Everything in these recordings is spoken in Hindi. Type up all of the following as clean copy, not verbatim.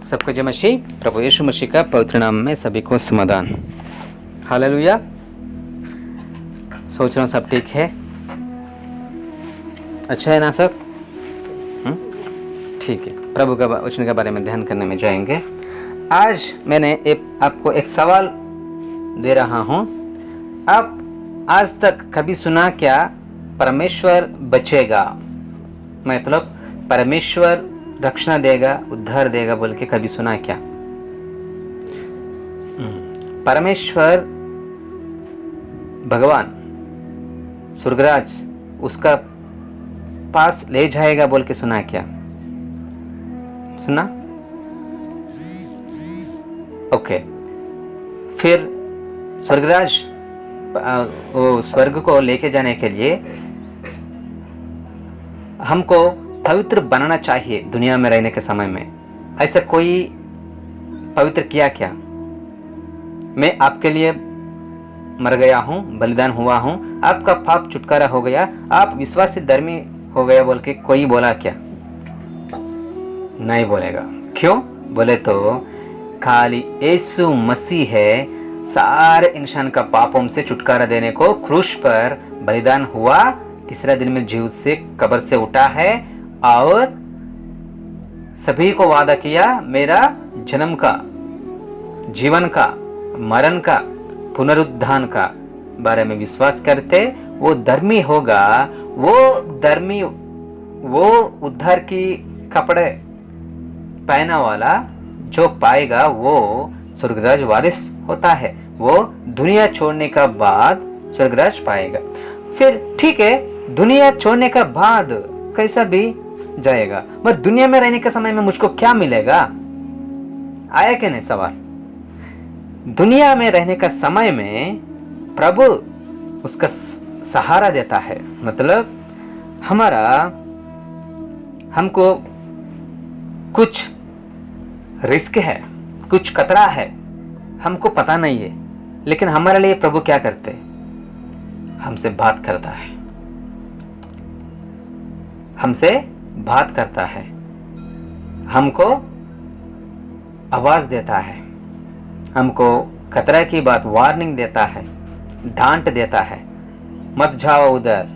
सबको जय मसीह। प्रभु यीशु मसीह का पवित्र नाम में सभी को समाधान। हालेलुया। सोच रहा हूँ सब ठीक है, अच्छा है ना सब? ठीक है। प्रभु का वचन के बारे में ध्यान करने में जाएंगे। आज मैंने आपको एक सवाल दे रहा हूँ। आप आज तक कभी सुना क्या परमेश्वर बचेगा, मतलब परमेश्वर रक्षण देगा, उद्धार देगा बोल के कभी सुना क्या? परमेश्वर भगवान स्वर्गराज उसका पास ले जाएगा बोल के सुना क्या? सुना? ओके। फिर स्वर्गराज वो स्वर्ग को लेके जाने के लिए हमको पवित्र बनाना चाहिए। दुनिया में रहने के समय में ऐसा कोई पवित्र किया क्या? मैं आपके लिए मर गया हूं, बलिदान हुआ हूं, आपका पाप छुटकारा हो गया, आप विश्वासी धर्मी हो गया बोल के कोई बोला क्या? नहीं बोलेगा। क्यों बोले तो खाली यीशु मसीह है सारे इंसान का पापों से छुटकारा देने को क्रूस पर बलिदान हुआ, तीसरा दिन में जीवित से कब्र से उठा है और सभी को वादा किया मेरा जन्म का, जीवन का, मरण का, पुनरुत्थान का बारे में विश्वास करते वो धर्मी होगा। वो धर्मी, वो उद्धार की कपड़े पहना वाला जो पाएगा वो स्वर्गराज वारिस होता है। वो दुनिया छोड़ने का बाद स्वर्गराज पाएगा। फिर ठीक है, दुनिया छोड़ने का बाद कैसा भी जाएगा, पर दुनिया में रहने के समय में मुझको क्या मिलेगा? आया कि नहीं सवाल? दुनिया में रहने का समय में प्रभु उसका सहारा देता है, मतलब हमको कुछ रिस्क है, कुछ खतरा है, हमको पता नहीं है, लेकिन हमारे लिए प्रभु क्या करते? हमसे बात करता है, हमसे बात करता है, हमको आवाज देता है, हमको खतरा की बात वार्निंग देता है, डांट देता है, मत जाओ उधर,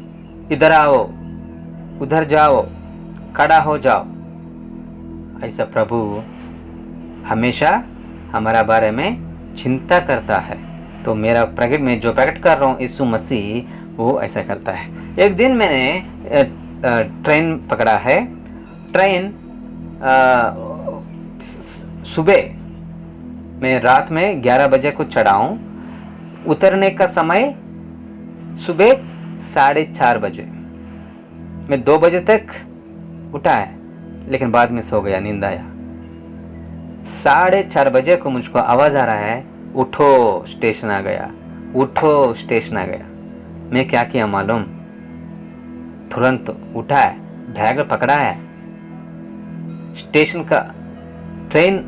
इधर आओ, उधर जाओ, खड़ा हो जाओ। ऐसा प्रभु हमेशा हमारा बारे में चिंता करता है। तो मेरा प्रकट में जो प्रकट कर रहा हूँ यीशु मसीह, वो ऐसा करता है। एक दिन मैंने ट्रेन पकड़ा है। ट्रेन सुबह मैं रात में 11 बजे को चढ़ा हूँ, उतरने का समय सुबह 4:30 बजे। मैं 2 बजे तक उठा है, लेकिन बाद में सो गया, नींद आया। 4:30 बजे को मुझको आवाज आ रहा है, उठो स्टेशन आ गया, उठो स्टेशन आ गया। मैं क्या किया मालूम? तुरंत उठा है, बैग पकड़ा है, स्टेशन का, ट्रेन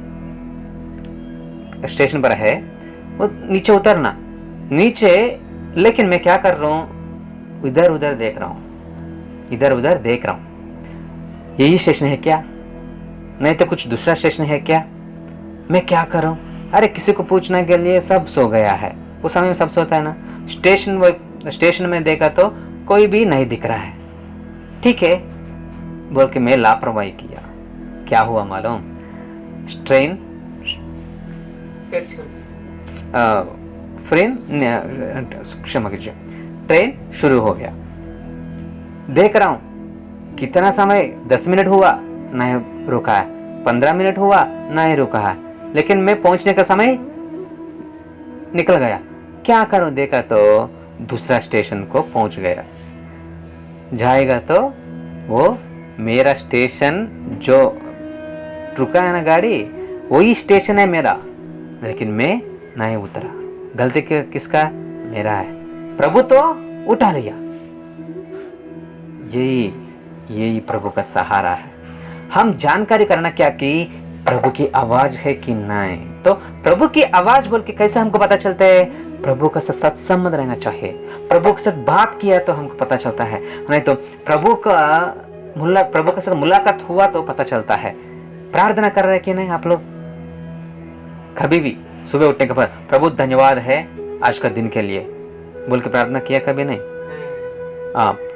स्टेशन पर है, वो नीचे उतरना, नीचे। लेकिन मैं क्या कर रहा हूँ? इधर उधर देख रहा हूँ, इधर उधर देख रहा हूँ। यही स्टेशन है क्या? नहीं तो कुछ दूसरा स्टेशन है क्या? मैं क्या कर रहा हूँ? अरे किसी को पूछने के लिए सब सो गया है, उस समय में सब सोता है ना। स्टेशन में देखा तो कोई भी नहीं दिख रहा है। ठीक है बोल के मैं लापरवाही किया। क्या हुआ मालूम? ट्रेन क्षमा कीजिए, ट्रेन शुरू हो गया। देख रहा हूं कितना समय, 10 मिनट हुआ नहीं रुका है, 15 मिनट हुआ नहीं रुका है, लेकिन मैं पहुंचने का समय निकल गया। क्या करूं? देखा तो दूसरा स्टेशन को पहुंच गया। जाएगा तो वो मेरा स्टेशन जो रुका है ना गाड़ी, वही स्टेशन है मेरा, लेकिन मैं नहीं उतरा। गलती किसका? मेरा है। प्रभु तो उठा लिया। यही प्रभु का सहारा है। हम जानकारी करना क्या कि प्रभु की आवाज है कि नहीं। तो प्रभु की आवाज बोल के कैसे हमको पता चलता है? प्रभु का साथ संबंध रहना चाहिए। प्रभु के साथ बात किया तो हमको पता चलता है, नहीं तो प्रभु के साथ मुलाकात हुआ तो पता चलता है। प्रार्थना कर रहे हैं कि नहीं आप लोग? कभी भी सुबह उठने के बाद प्रभु धन्यवाद है आज का दिन के लिए बोल के प्रार्थना किया कभी नहीं?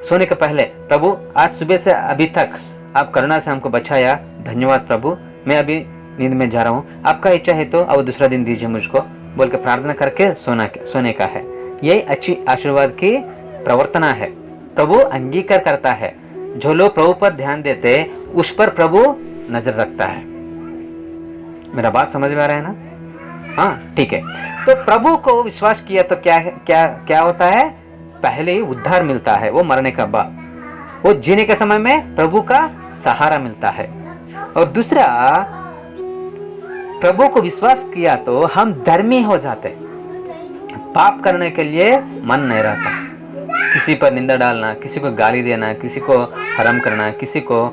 सोने के पहले प्रभु आज सुबह से अभी तक आप करुणा से हमको बचाया, धन्यवाद प्रभु, मैं अभी नींद में जा रहा हूँ, आपका इच्छा है तो अब दूसरा दिन दीजिए मुझको बोल के प्रार्थना करके सोने का है। यही अच्छी आशीर्वाद की प्रवर्तना है। प्रभु अंगीकार करता है, जो लोग प्रभु पर ध्यान देते उस पर प्रभु नजर रखता है। मेरा बात समझ में आ रहा है ना? हाँ ठीक है। तो प्रभु को विश्वास किया तो क्या होता है? पहले ही उद्धार मिलता है, वो मरने का बाद, वो जीने के समय में प्रभु का सहारा मिलता है। और दूसरा, प्रभु को विश्वास किया तो हम धर्मी हो जाते, पाप करने के लिए मन नहीं रहता, किसी पर निंदा डालना, किसी को गाली देना, किसी को हराम करना, किसी को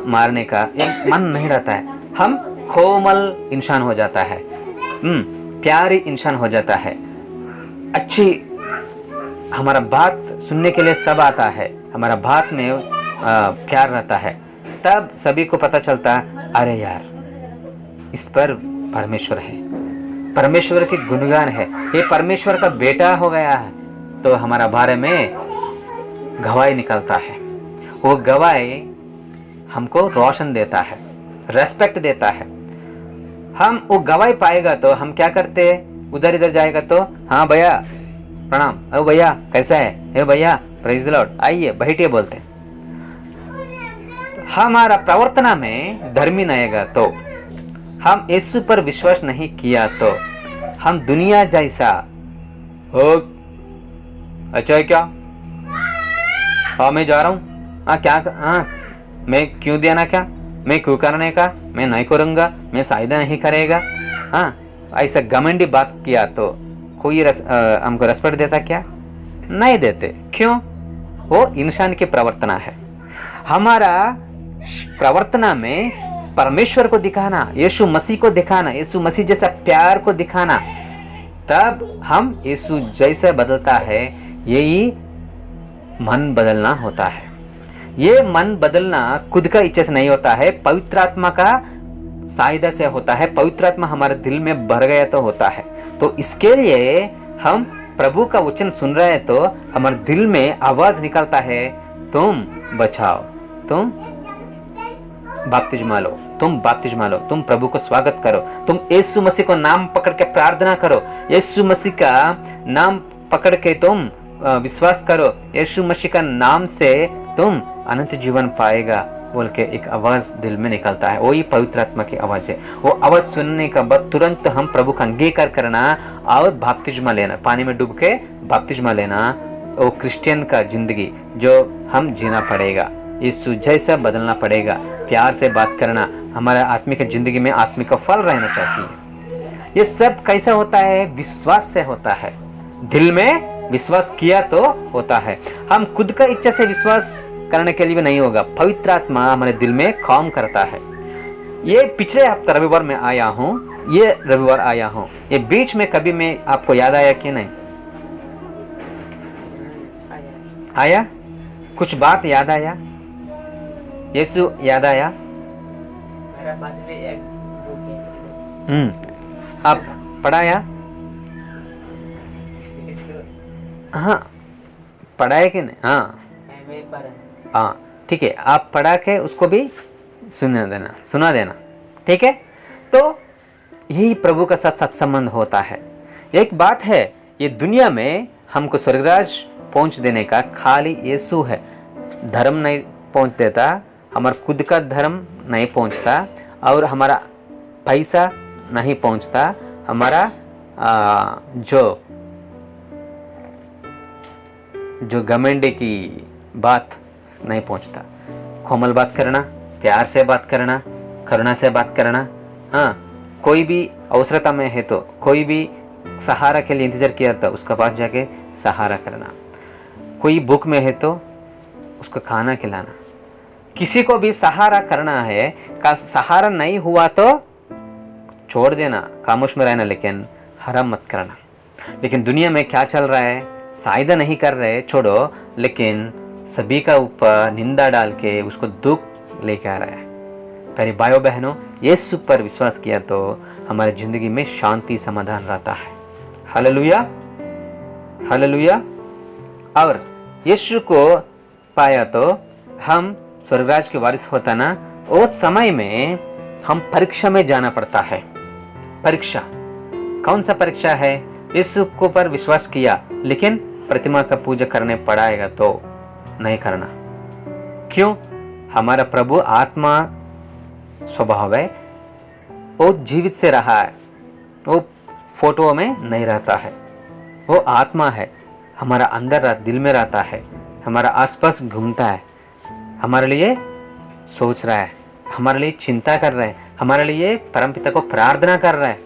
मारने का एक मन नहीं रहता है। हम कोमल इंसान हो जाता है, प्यारी इंसान हो जाता है, अच्छी, हमारा बात सुनने के लिए सब आता है, हमारा बात में प्यार रहता है। तब सभी को पता चलता है अरे यार इस पर परमेश्वर है, परमेश्वर के गुणगान है, ये परमेश्वर का बेटा हो गया है। तो हमारा बारे में गवाही निकलता है, वो गवाही हमको रोशन देता है, रेस्पेक्ट देता है। हम वो गवाही पाएगा तो हम क्या करते हैं? उधर इधर जाएगा तो हाँ भैया प्रणाम, ओ भैया कैसा है, हे भैया प्रेज द लॉर्ड, आइए बैठिए बोलते हैं। हमारा प्रवर्तना में धर्मी नहीं आएगा तो, हम यीशु पर विश्वास नहीं किया तो हम दुनिया जैसा हो। अच्छा है क्या? हाँ मैं जा रहा हूँ, हाँ क्या, हाँ मैं क्यों देना, क्या मैं क्यों करने का, मैं नहीं करूँगा, मैं शायद नहीं करेगा, हाँ ऐसा घमंडी बात किया तो कोई हमको रेस्पेक्ट देता क्या? नहीं देते। क्यों? वो इंसान की प्रवर्तना है। हमारा प्रवर्तना में परमेश्वर को दिखाना, यीशु मसीह को दिखाना, यीशु मसीह जैसा प्यार को दिखाना, तब हम यीशु जैसा बदलता है। यही मन बदलना होता है। ये मन बदलना खुद का इच्छा से नहीं होता है, पवित्र आत्मा का सहायता से होता है। पवित्र आत्मा हमारे दिल में भर गया तो होता है। तो इसके लिए हम प्रभु का वचन सुन रहे हैं तो हमारे दिल में आवाज निकलता है, तुम बचाओ, तुम बपतिस्मा लो, तुम बपतिस्मा लो, तुम प्रभु को स्वागत करो, तुम यीशु मसीह को नाम पकड़ के प्रार्थना करो, यीशु मसीह का नाम पकड़ के तुम विश्वास करो, यीशु मसीह का नाम से तुम अनंत जीवन पाएगा बोल के एक आवाज दिल में निकलता है। वही पवित्र आत्मा की आवाज है। वो आवाज सुनने का बाद तुरंत हम प्रभु का अंगीकार करना और बपतिस्मा लेना, पानी में डूब के बपतिस्मा लेना, वो क्रिश्चियन का जिंदगी जो हम जीना पड़ेगा, यीशु जैसा बदलना पड़ेगा। प्यार से बात करना, हमारा आत्मिक जिंदगी में आत्मिक फल रहना चाहिए। ये सब कैसा होता है? विश्वास से होता है। दिल में विश्वास किया तो होता है। हम खुद का इच्छा से विश्वास करने के लिए भी नहीं होगा, पवित्र आत्मा हमारे दिल में काम करता है। ये पिछले हफ्ते रविवार में आया हूँ, ये रविवार आया हूँ, ये बीच में कभी मैं आपको याद आया कि नहीं? आया? कुछ बात याद आया? यीशु याद आया? आप पढ़ाया? हाँ पढ़ाया कि नहीं? हाँ ठीक है, आप पढ़ा के उसको भी सुना देना, ठीक है। तो यही प्रभु का साथ संबंध होता है। एक बात है, ये दुनिया में हमको स्वर्गराज पहुंच देने का खाली यीशु है। धर्म नहीं पहुंच देता, हमारा खुद का धर्म नहीं पहुंचता, और हमारा पैसा नहीं पहुंचता, हमारा जो घमंडी की बात नहीं पहुंचता। कोमल बात करना, प्यार से बात करना, करुणा से बात करना, हाँ कोई भी अवसरता में है तो, कोई भी सहारा के लिए इंतजार किया था उसका पास जाके सहारा करना, कोई भूख में है तो उसको खाना खिलाना, किसी को भी सहारा करना है। का सहारा नहीं हुआ तो छोड़ देना, खामोश में रहना, लेकिन हराम मत करना। लेकिन दुनिया में क्या चल रहा है? साइदा नहीं कर रहे, छोड़ो, लेकिन सभी का ऊपर निंदा डाल के उसको दुख लेके आ रहा है। प्यारे भाइयों बहनों, यीशु पर विश्वास किया तो हमारी जिंदगी में शांति समाधान रहता है। Hallelujah, hallelujah. और यीशु को पाया तो हम स्वर्गराज के वारिस होता ना, उस समय में हम परीक्षा में जाना पड़ता है। परीक्षा, कौन सा परीक्षा है? यीशु को पर विश्वास किया लेकिन प्रतिमा का पूजा करने पड़ाएगा तो नहीं करना। क्यों? हमारा प्रभु आत्मा स्वभाव है, वो जीवित से रहा है, वो फोटो में नहीं रहता है, वो आत्मा है, हमारा अंदर दिल में रहता है, हमारा आसपास घूमता है, हमारे लिए सोच रहा है, हमारे लिए चिंता कर रहा है, हमारे लिए परमपिता को प्रार्थना कर रहा है।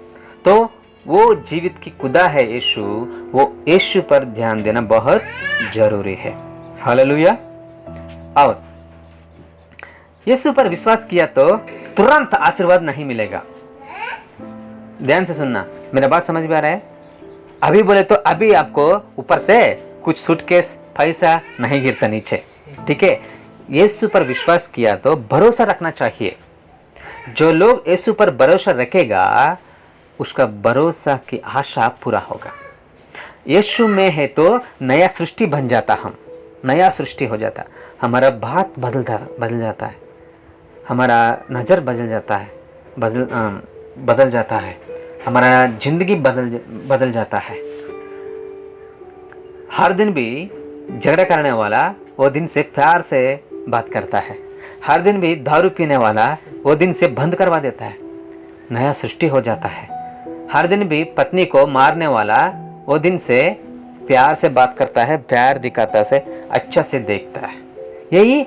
तो वो जीवित की खुदा है यीशु, वो यीशु पर ध्यान देना बहुत जरूरी है। हालेलुया। और यीशु पर विश्वास किया तो तुरंत आशीर्वाद नहीं मिलेगा। ध्यान से सुनना, मेरा बात समझ में आ रहा है? अभी बोले तो अभी आपको ऊपर से कुछ सूटकेस पैसा नहीं गिरता नीचे, ठीक है? यीशु पर विश्वास किया तो भरोसा रखना चाहिए। जो लोग यीशु पर भरोसा रखेगा उसका भरोसा की आशा पूरा होगा। यीशु में है तो नया सृष्टि बन जाता, हम नया सृष्टि हो जाता, हमारा बात बदल जाता है, हमारा नज़र बदल जाता है, बदल जाता है, हमारा जिंदगी बदल जाता है। हर दिन भी झगड़ा करने वाला वो दिन से प्यार से बात करता है। हर दिन भी दारू पीने वाला वो दिन से बंद करवा देता है, नया सृष्टि हो जाता है। हर दिन भी पत्नी को मारने वाला वो दिन से प्यार से बात करता है, प्यार दिखाता से, अच्छा से देखता है। यही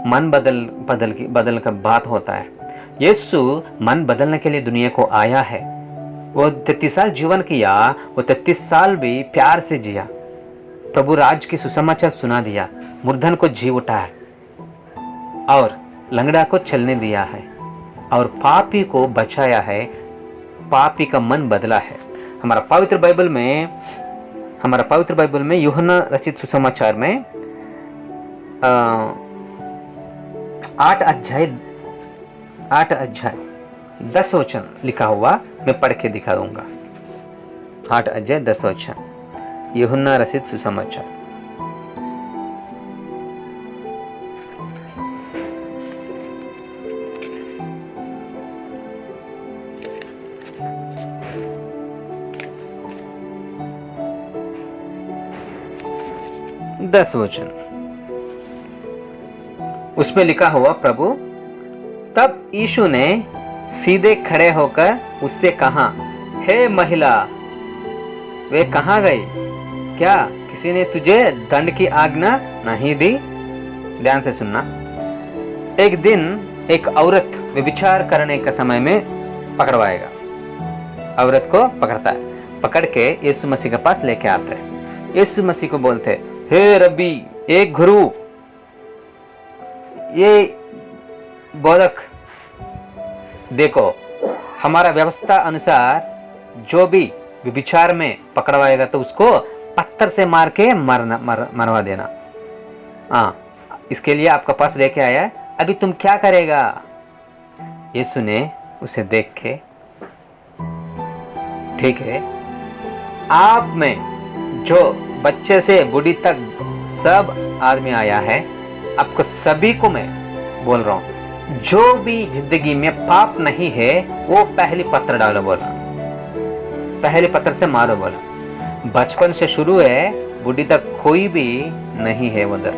मन बदल का बात होता है। यीशु मन बदलने के लिए दुनिया को आया है। वो 33 साल जीवन किया, वो 33 साल भी प्यार से जिया, प्रभु राज की सुसमाचार सुना दिया, मुर्दन को जी उठाया और लंगड़ा को चलने दिया है और पापी को बचाया है, पापी का मन बदला है। हमारा पवित्र बाइबल में यूहन्ना रचित सुसमाचार में 8 अध्याय 10 वचन लिखा हुआ, मैं पढ़ के दिखा दूंगा। 8 अध्याय 10 वचन, यूहन्ना रचित सुसमाचार। दस वचन, उसमें लिखा हुआ, प्रभु तब यीशु ने सीधे खड़े होकर उससे कहा, हे महिला, वे कहाँ गई? क्या किसी ने तुझे दंड की आज्ञा नहीं दी? ध्यान से सुनना। एक दिन एक औरत व्यभिचार करने के समय में पकड़वाएगा, औरत को पकड़ता है, पकड़ के यीशु मसीह के पास लेके आता है। यीशु मसीह को बोलते, हे रब्बी, एक गुरु, ये बोधक, देखो हमारा व्यवस्था अनुसार जो भी व्यभिचार में पकड़वाएगा तो उसको पत्थर से मार के मरवा देना। इसके लिए आपका पास लेके आया है, अभी तुम क्या करेगा? यीशु ने उसे देख के, ठीक है, आप में जो बच्चे से बूढ़ी तक सब आदमी आया है, आपको सभी को मैं बोल रहा हूं, जो भी जिंदगी में पाप नहीं है वो पहली पत्थर डालो बोला, पहले पत्थर से मारो बोला। बचपन से शुरू है, बूढ़ी तक कोई भी नहीं है उधर,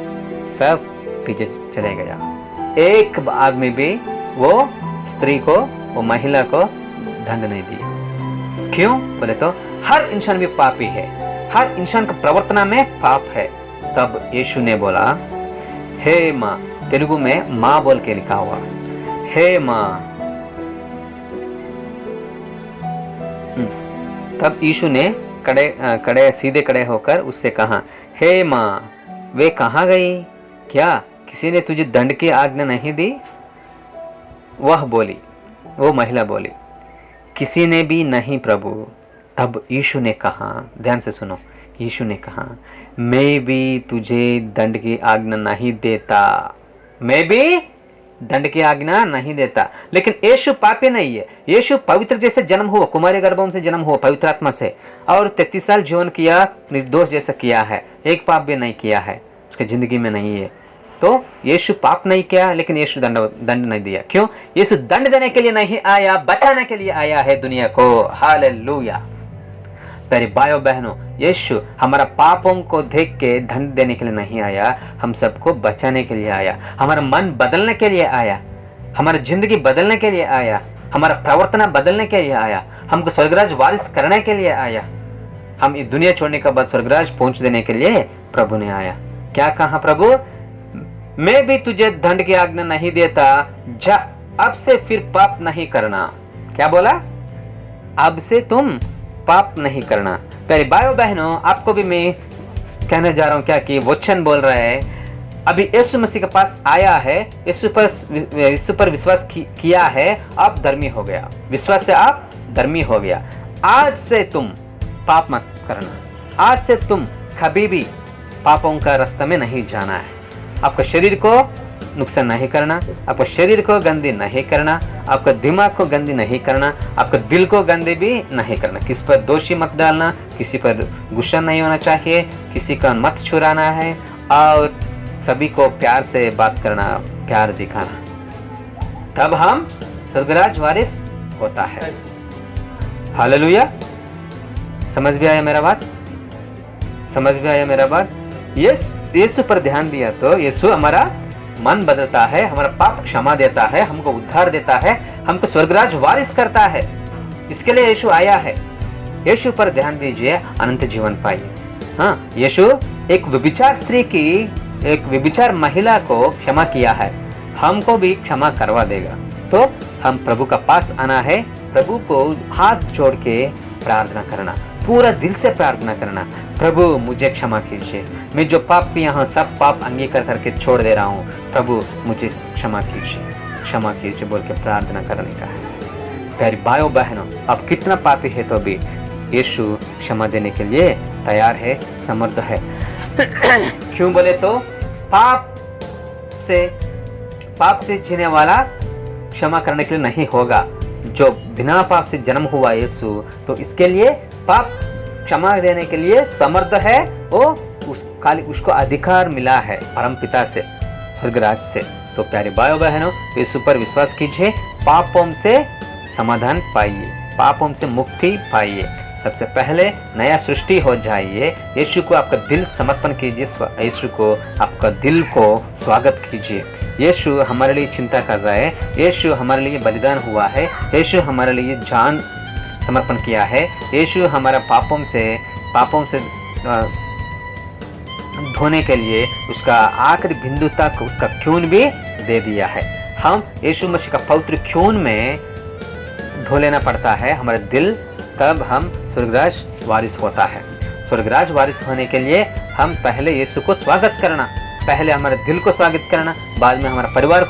सब पीछे चले गया। एक आदमी भी वो स्त्री को, वो महिला को दंड नहीं दिया। क्यों बोले तो हर इंसान भी पापी है, हर इंसान का प्रवर्तना में पाप है। तब यीशु ने बोला, हे माँ, तेलुगु में माँ बोल के लिखा हुआ, हे माँ। तब यीशु ने सीधे खड़े होकर उससे कहा, हे माँ, वे कहाँ गई? क्या किसी ने तुझे दंड की आज्ञा नहीं दी? वह बोली, वो महिला बोली, किसी ने भी नहीं प्रभु। तब यीशु ने कहा, ध्यान से सुनो, यीशु ने कहा, मैं भी तुझे दंड की आज्ञा नहीं देता, मैं भी दंड की आज्ञा नहीं देता। लेकिन यीशु पापी नहीं है, यीशु पवित्र जैसे जन्म हुआ, कुमारी गर्भों से जन्म हुआ पवित्र आत्मा से, और 33 साल जीवन किया, निर्दोष जैसा किया है, एक पाप भी नहीं किया है, उसकी जिंदगी में नहीं है। तो यीशु पाप नहीं किया, लेकिन यीशु दंड नहीं दिया। क्यों? यीशु दंड देने के लिए नहीं आया, बचाने के लिए आया है दुनिया को। हालेलुया। प्यारे भाइयों बहनों, यीशु हमारा पापों को देख के दंड देने के लिए नहीं आया, हम सबको बचाने के लिए आया, हमारा मन बदलने के लिए आया, हमारा जिंदगी बदलने के लिए आया, हमारा प्रवर्तन बदलने के लिए आया, हमको स्वर्गराज वारिस करने के लिए आया। हम इस दुनिया छोड़ने के बाद स्वर्गराज पहुंच देने के लिए प्रभु ने आया। क्या कहा प्रभु? मैं भी तुझे दंड की आज्ञा नहीं देता, जा अब से फिर पाप नहीं करना। क्या बोला? अब से तुम पाप नहीं करना। प्यारे भाइयों बहनों, आपको भी मैं कहने जा रहा हूं क्या कि वचन बोल रहा है, अभी यीशु मसीह के पास आया है, यीशु पर विश्वास किया है, आप धर्मी हो गया, विश्वास से आप धर्मी हो गया। आज से तुम पाप मत करना, आज से तुम कभी भी पापों का रास्ता में नहीं जाना है। आपका शरीर को नुकसान नहीं करना, आपका शरीर को गंदी नहीं करना, आपका दिमाग को गंदी नहीं करना, आपका दिल को गंदी भी नहीं करना। किसी पर दोषी मत डालना, किसी पर गुस्सा नहीं होना चाहिए, किसी का मत चुराना है, और सभी को प्यार से बात करना, प्यार दिखाना, तब हम स्वर्गराज वारिस होता है। हालेलुया। समझ भी आया मेरा बात? समझ भी आया मेरा बात? यीशु पर ध्यान दिया तो यीशु हमारा मन बदलता है, हमारा पाप क्षमा देता है, हमको उद्धार देता है, हमको स्वर्गराज वारिस करता है। इसके लिए यीशु आया है। यीशु पर ध्यान दीजिए, अनंत जीवन पाइए। हाँ, यीशु एक व्यभिचार स्त्री की, एक व्यभिचार महिला को क्षमा किया है, हमको भी क्षमा करवा देगा। तो हम प्रभु का पास आना है, प्रभु को हाथ जोड़ के प्रार्थना करना, पूरा दिल से प्रार्थना करना, प्रभु मुझे क्षमा कीजिए, मैं जो पाप किया हूँ सब पाप अंगीकार करके छोड़ दे रहा हूँ, प्रभु मुझे क्षमा कीजिए बोल के प्रार्थना करने का है। प्यारे भाइयों बहनों, अब कितना पापी है तो भी यीशु क्षमा देने के लिए तैयार है, समर्थ है। क्यों बोले तो पाप से जीने वाला क्षमा करने के लिए नहीं होगा। जो बिना पाप से जन्म हुआ यीशु, तो इसके लिए पाप क्षमा देने के लिए समर्थ है। वो उसको अधिकार मिला है परम पिता से, स्वर्गराज से। तो प्यारे भाइयों बहनों, यीशु पर विश्वास कीजिए, पापों से समाधान पाइए, पापों से मुक्ति पाइए। सबसे पहले नया सृष्टि हो जाइए। यीशु को आपका दिल समर्पण कीजिए, यीशु को आपका दिल को स्वागत कीजिए। यीशु हमारे लिए चिंता कर रहा है, यीशु हमारे लिए बलिदान हुआ है, यीशु हमारे लिए जान समर्पण किया है, यीशु हमारा पापों से धोने के लिए उसका आखिरी बिंदु तक उसका खून भी दे दिया है। हम यीशु मसीह का पवित्र खून में धो लेना पड़ता है हमारा दिल, तब हम स्वर्गराज वारिस होता है। स्वर्गराज वारिस होने के लिए हम पहले यीशु को स्वागत करना, पहले हमारे दिल को स्वागत करना, बाद में हमारा परिवार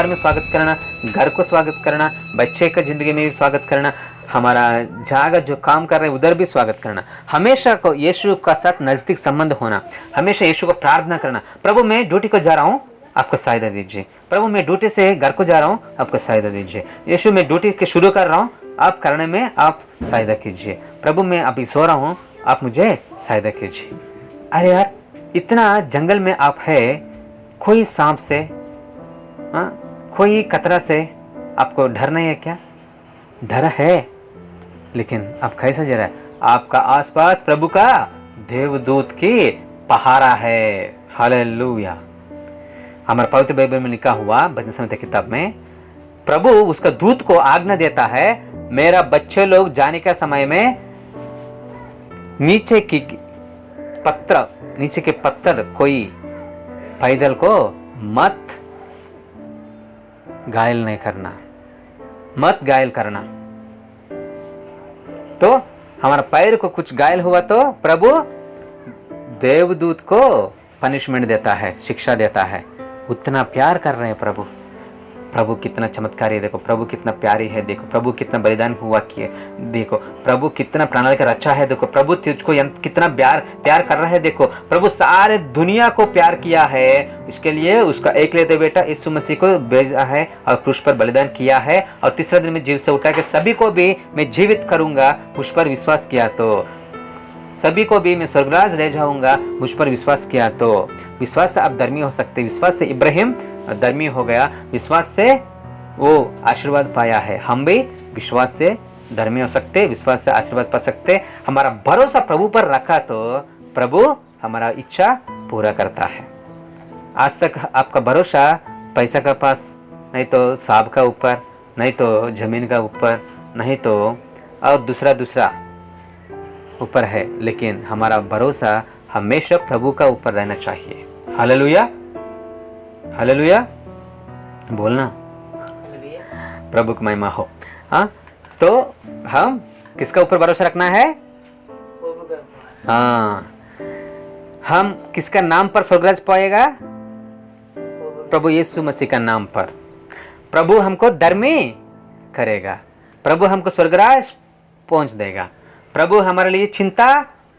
में स्वागत करना, घर को स्वागत करना, बच्चे का जिंदगी में भी स्वागत करना, हमारा जगह जो काम कर रहे हैं उधर भी स्वागत करना। हमेशा को यीशु का साथ नजदीक संबंध होना, हमेशा यीशु को प्रार्थना करना, प्रभु मैं ड्यूटी को जा रहा हूँ, आपको सहायता दीजिए। प्रभु मैं ड्यूटी से घर को जा रहा हूँ, आपको सहायता दीजिए। यीशु मैं ड्यूटी के शुरू कर रहा हूँ, आप करने में आप सहायता कीजिए। प्रभु मैं अभी सो रहा हूँ, आप मुझे सहायता कीजिए। अरे यार, इतना जंगल में आप है, कोई सांप से, कोई खतरा से आपको डर नहीं है क्या? डर है, लेकिन आप कैसे जा रहा है? आपका आसपास प्रभु का देवदूत की पहारा है। हालेलुया। हमारे पवित्र बाइबल में लिखा हुआ भजन संहिता किताब में प्रभु उसका दूत को आज्ञा देता है, मेरा बच्चे लोग जाने का समय में नीचे के पत्थर कोई पैदल को मत घायल नहीं करना, मत घायल करना। तो हमारा पैर को कुछ घायल हुआ तो प्रभु देवदूत को पनिशमेंट देता है, शिक्षा देता है। उतना प्यार कर रहे हैं प्रभु। प्रभु कितना चमत्कारी है, देखो प्रभु कितना प्यारी है, देखो प्रभु कितना बलिदान हुआ किए, देखो प्रभु कितना प्रणाली का रचा है, देखो प्रभु तुझको कितना प्यार कर रहा है, देखो प्रभु सारे दुनिया को प्यार किया है, इसके लिए उसका एकलौते बेटा यीशु मसीह को भेजा है और क्रूस पर बलिदान किया है, और तीसरे दिन में जीव से उठा के सभी को भी मैं जीवित करूंगा। मुझ पर विश्वास किया तो सभी को भी मैं स्वर्गराज ले जाऊंगा, मुझ पर विश्वास किया तो। विश्वास से आप धर्मी हो सकते, विश्वास से इब्राहिम धर्मी हो गया, विश्वास से वो आशीर्वाद पाया है। हम भी विश्वास से धर्मी हो सकते, विश्वास से आशीर्वाद पा सकते। हमारा भरोसा प्रभु पर रखा तो प्रभु हमारा इच्छा पूरा करता है। आज तक आपका भरोसा पैसा का पास, नहीं तो साहब का ऊपर, नहीं तो जमीन का ऊपर, नहीं तो और दूसरा ऊपर है, लेकिन हमारा भरोसा हमेशा प्रभु का ऊपर रहना चाहिए। हालेलुया, हालेलुया बोलना, प्रभु की महिमा हो। हाँ, तो हम किसका ऊपर भरोसा रखना है? हाँ, हम किसका नाम पर स्वर्गराज पाएगा? प्रभु यीशु मसीह का नाम पर। प्रभु हमको धर्मी करेगा, प्रभु हमको स्वर्गराज पहुंच देगा। प्रभु हमारे लिए चिंता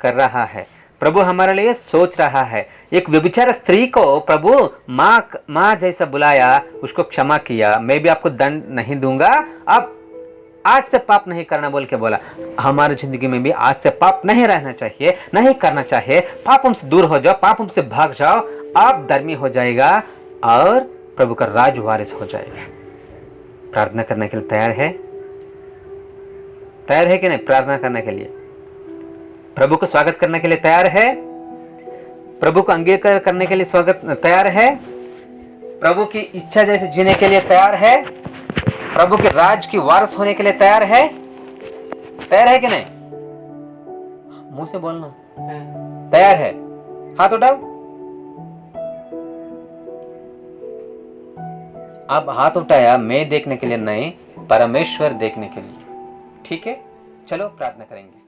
कर रहा है, प्रभु हमारे लिए सोच रहा है। एक व्यभिचार स्त्री को प्रभु माँ जैसा बुलाया, उसको क्षमा किया, मैं भी आपको दंड नहीं दूंगा, अब आज से पाप नहीं करना बोल के बोला। हमारी जिंदगी में भी आज से पाप नहीं रहना चाहिए, नहीं करना चाहिए। पापों से दूर हो जाओ, पापों से भाग जाओ, आप धर्मी हो जाएगा और प्रभु का राज वारिस हो जाएगा। प्रार्थना करने के लिए तैयार है? तैयार है कि नहीं? प्रार्थना करने के लिए, प्रभु को स्वागत करने के लिए तैयार है? प्रभु को अंगीकार करने के लिए स्वागत तैयार है? प्रभु की इच्छा जैसे जीने के लिए तैयार है? प्रभु के राज की वारिस होने के लिए तैयार है? तैयार है कि नहीं? मुंह से बोलना, तैयार है? हाथ उठाओ। अब हाथ उठाया, मैं देखने के लिए नहीं, परमेश्वर देखने के लिए। ठीक है, चलो प्रार्थना करेंगे।